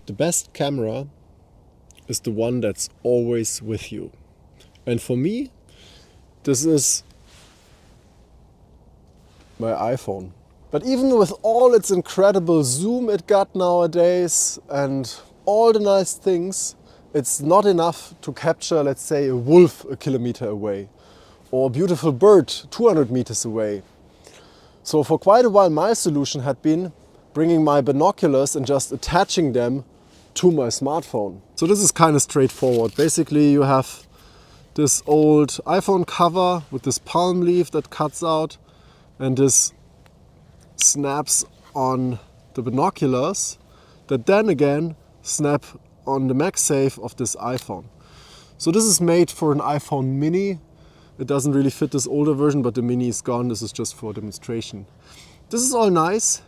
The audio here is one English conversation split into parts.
the best camera is the one that's always with you. And for me, this is my iPhone. But even with all its incredible zoom it got nowadays and all the nice things, it's not enough to capture, let's say, a wolf a kilometer away or a beautiful bird 200 meters away. So for quite a while my solution had been bringing my binoculars and just attaching them to my smartphone. So this is kind of straightforward. Basically you have this old iPhone cover with this palm leaf that cuts out, and this snaps on the binoculars that then again snap on the MagSafe of this iPhone. So this is made for an iPhone mini. It doesn't really fit this older version, but the mini is gone. This is just for demonstration. This is all nice,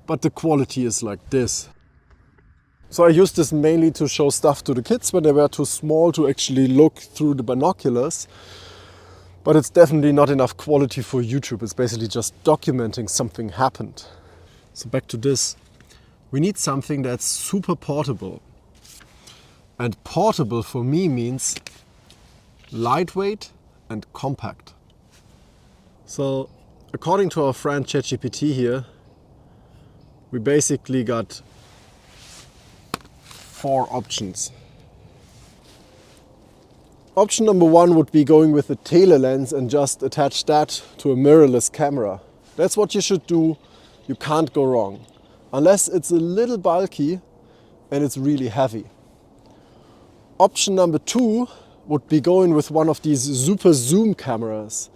but the quality is like this. So I used this mainly to show stuff to the kids when they were too small to actually look through the binoculars. But it's definitely not enough quality for YouTube. It's basically just documenting something happened. So back to this. We need something that's super portable. And portable for me means lightweight and compact. So according to our friend ChatGPT here, we basically got 4 options. Option number 1 would be going with a tele lens and just attach that to a mirrorless camera. That's what you should do. You can't go wrong. Unless it's a little bulky and it's really heavy. Option number 2 would be going with one of these super zoom cameras.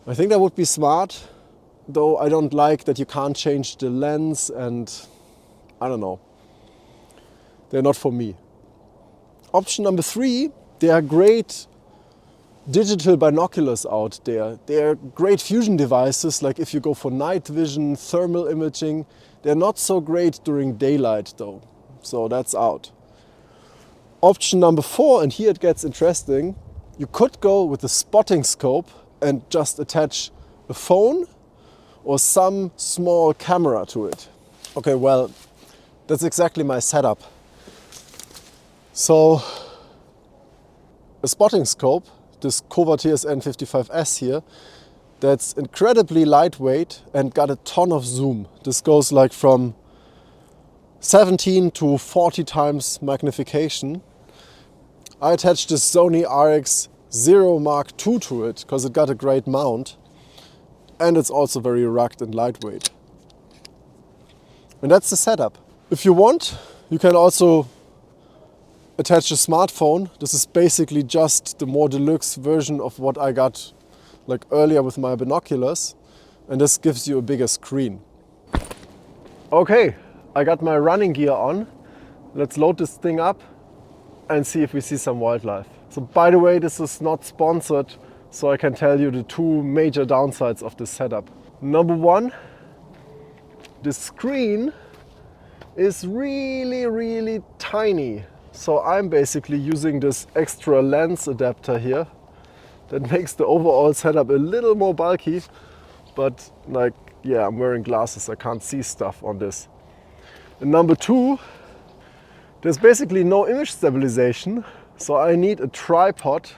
I think that would be smart, though I don't like that you can't change the lens and I don't know. They're not for me. Option number 3, there are great digital binoculars out there. They are great fusion devices, like if you go for night vision, thermal imaging. They're not so great during daylight though, so that's out. Option number 4, and here it gets interesting, you could go with a spotting scope and just attach a phone or some small camera to it. Okay, well, that's exactly my setup. So, a spotting scope, this Cobra TSN 55S here, that's incredibly lightweight and got a ton of zoom. This goes like from 17 to 40 times magnification. I attached this Sony RX0 Mark II to it because it got a great mount, and it's also very rugged and lightweight. And that's the setup. If you want, you can also attach a smartphone. This is basically just the more deluxe version of what I got like earlier with my binoculars, and this gives you a bigger screen. Okay, I got my running gear on. Let's load this thing up and see if we see some wildlife. So by the way, this is not sponsored, so I can tell you the 2 major downsides of this setup. Number 1, the screen is really tiny. So I'm basically using this extra lens adapter here that makes the overall setup a little more bulky, but like, yeah, I'm wearing glasses, I can't see stuff on this. And number 2, there's basically no image stabilization, so I need a tripod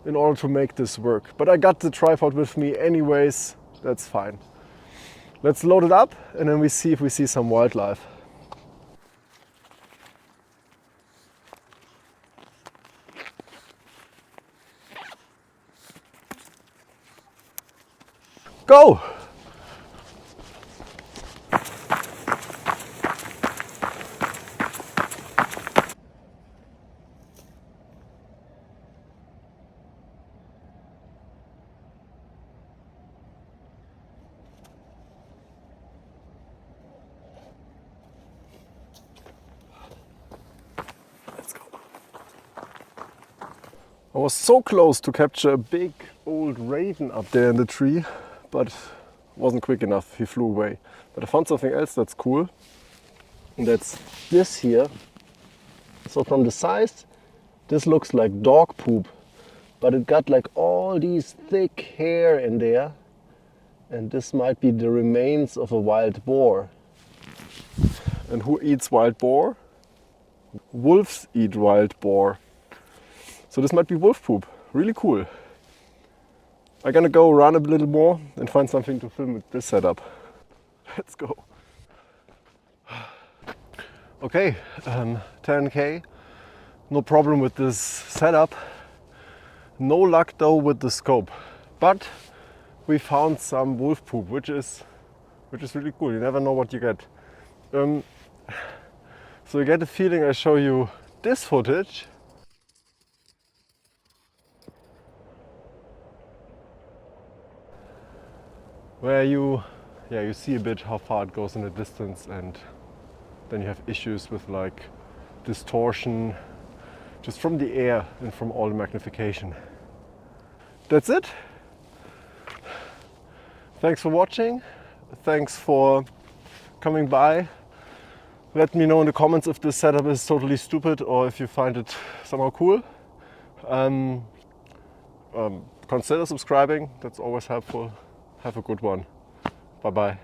in order to make this work. But I got the tripod with me anyways, that's fine. Let's load it up and then we see if we see some wildlife. Go! Let's go. I was so close to capture a big old raven up there in the tree, but wasn't quick enough, he flew away. But I found something else that's cool, and that's this here. So from the size, this looks like dog poop, but it got like all these thick hair in there, and this might be the remains of a wild boar. And who eats wild boar? Wolves eat wild boar. So this might be wolf poop. Really cool. I'm gonna go run a little more and find something to film with this setup. Let's go. Okay, 10K. No problem with this setup. No luck though with the scope. But we found some wolf poop, which is really cool. You never know what you get. So you get the feeling I show you this footage. Where you see a bit how far it goes in the distance, and then you have issues with like distortion just from the air and from all the magnification. That's it. Thanks for watching. Thanks for coming by. Let me know in the comments if this setup is totally stupid or if you find it somehow cool. Consider subscribing, that's always helpful. Have a good one. Bye bye.